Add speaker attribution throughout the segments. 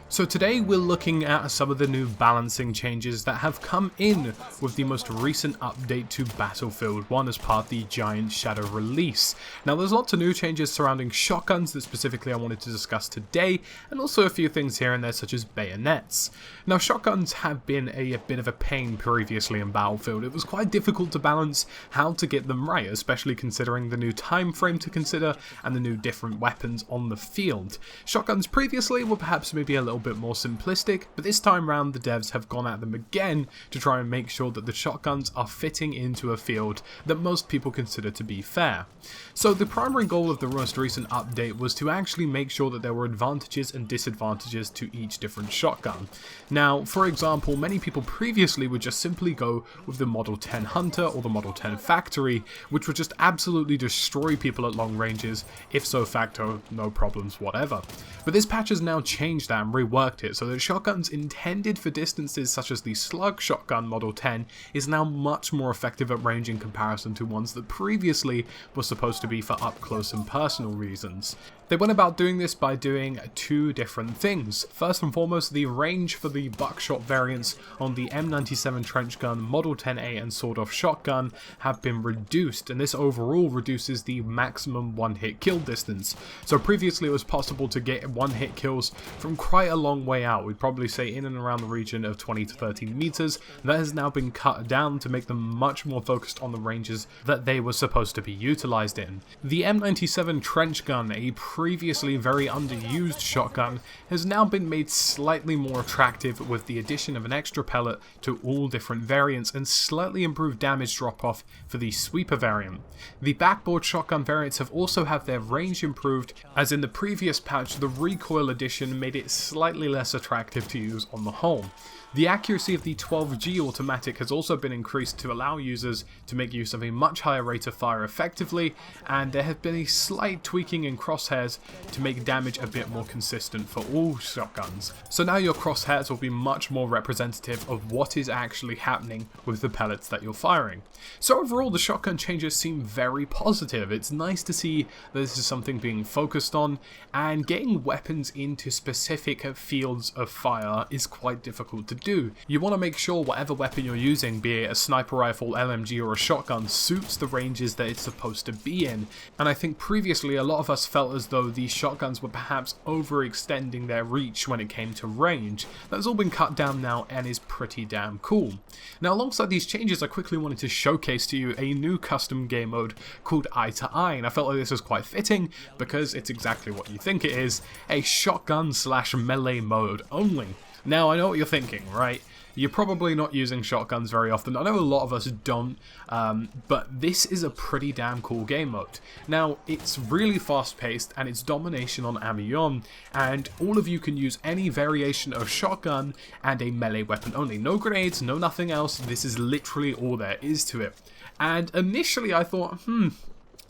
Speaker 1: So today we're looking at some of the new balancing changes that have come in with the most recent update to Battlefield 1 as part of the Giant Shadow release. Now there's lots of new changes surrounding shotguns that specifically I wanted to discuss today, and also a few things here and there such as bayonets. Now shotguns have been a bit of a pain previously in Battlefield. It was quite difficult to balance how to get them right, especially considering the new time frame to consider and the new different weapons on the field. Shotguns previously were perhaps maybe a little bit more simplistic, but this time round the devs have gone at them again to try and make sure that the shotguns are fitting into a field that most people consider to be fair. So the primary goal of the most recent update was to actually make sure that there were advantages and disadvantages to each different shotgun. Now, for example, many people previously would just simply go with the Model 10 Hunter or the Model 10 Factory, which would just absolutely destroy people at long ranges, if so facto, no problems, whatever. But this patch has now changed that and reworked it so that shotguns intended for distances such as the Slug Shotgun Model 10 is now much more effective at range in comparison to ones that previously were supposed to be for up close and personal reasons. They went about doing this by doing two different things. First and foremost, the range for the buckshot variants on the M97 Trench Gun, Model 10A and Sawed Off Shotgun have been reduced, and this overall reduces the maximum one-hit kill distance. So previously it was possible to get one-hit kills from quite a long way out. We'd probably say in and around the region of 20 to 30 meters. That has now been cut down to make them much more focused on the ranges that they were supposed to be utilized in. The M97 Trench Gun, a previously very underused shotgun, has now been made slightly more attractive with the addition of an extra pellet to all different variants and slightly improved damage drop-off for the sweeper variant. The backboard shotgun variants have also had their range improved, as in the previous patch the recoil addition made it slightly less attractive to use on the whole. The accuracy of the 12G automatic has also been increased to allow users to make use of a much higher rate of fire effectively, and there have been a slight tweaking in crosshairs to make damage a bit more consistent for all shotguns. So now your crosshairs will be much more representative of what is actually happening with the pellets that you're firing. So overall the shotgun changes seem very positive. It's nice to see that this is something being focused on, and getting weapons into specific fields of fire is quite difficult to do. You want to make sure whatever weapon you're using, be it a sniper rifle, LMG or a shotgun, suits the ranges that it's supposed to be in, and I think previously a lot of us felt as though these shotguns were perhaps overextending their reach when it came to range. That's all been cut down now and is pretty damn cool. Now alongside these changes I quickly wanted to showcase to you a new custom game mode called Eye to Eye, and I felt like this was quite fitting because it's exactly what you think it is, a shotgun / melee mode only. Now I know what you're thinking, right? You're probably not using shotguns very often. I know a lot of us don't, but this is a pretty damn cool game mode. Now, it's really fast-paced, and it's domination on ammunition, and all of you can use any variation of shotgun and a melee weapon only. No grenades, no nothing else. This is literally all there is to it. And initially I thought,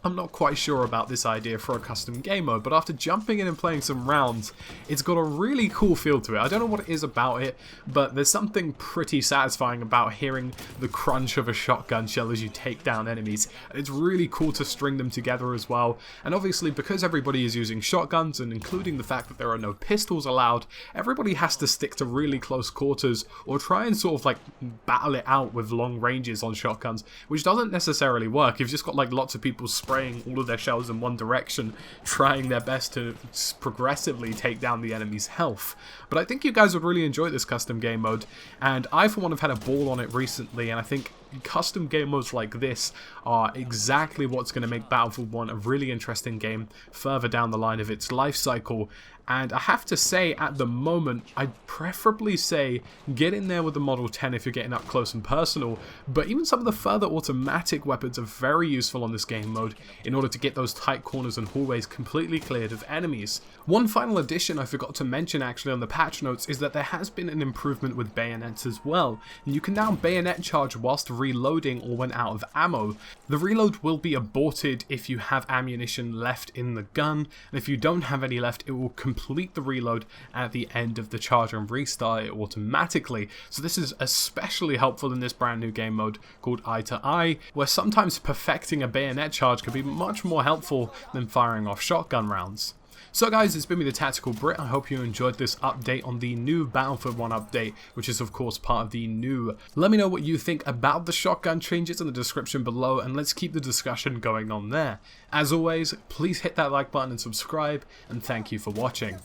Speaker 1: I'm not quite sure about this idea for a custom game mode, but after jumping in and playing some rounds, it's got a really cool feel to it. I don't know what it is about it, but there's something pretty satisfying about hearing the crunch of a shotgun shell as you take down enemies. It's really cool to string them together as well, and obviously because everybody is using shotguns, and including the fact that there are no pistols allowed, everybody has to stick to really close quarters or try and sort of like battle it out with long ranges on shotguns, which doesn't necessarily work. You've just got like lots of people spraying all of their shells in one direction, trying their best to progressively take down the enemy's health. But I think you guys would really enjoy this custom game mode, and I for one have had a ball on it recently, and I think custom game modes like this are exactly what's going to make Battlefield 1 a really interesting game further down the line of its life cycle. And I have to say, at the moment, I'd preferably say get in there with the Model 10 if you're getting up close and personal, but even some of the further automatic weapons are very useful on this game mode in order to get those tight corners and hallways completely cleared of enemies. One final addition I forgot to mention actually on the patch notes is that there has been an improvement with bayonets as well, and you can now bayonet charge whilst reloading or when out of ammo. The reload will be aborted if you have ammunition left in the gun, and if you don't have any left, it will complete the reload at the end of the charge and restart it automatically. So this is especially helpful in this brand new game mode called Eye to Eye, where sometimes perfecting a bayonet charge can be much more helpful than firing off shotgun rounds. So guys, it's been me, the Tactical Brit. I hope you enjoyed this update on the new Battlefield 1 update, which is of course part of the new. Let me know what you think about the shotgun changes in the description below, and let's keep the discussion going on there. As always, please hit that like button and subscribe, and thank you for watching.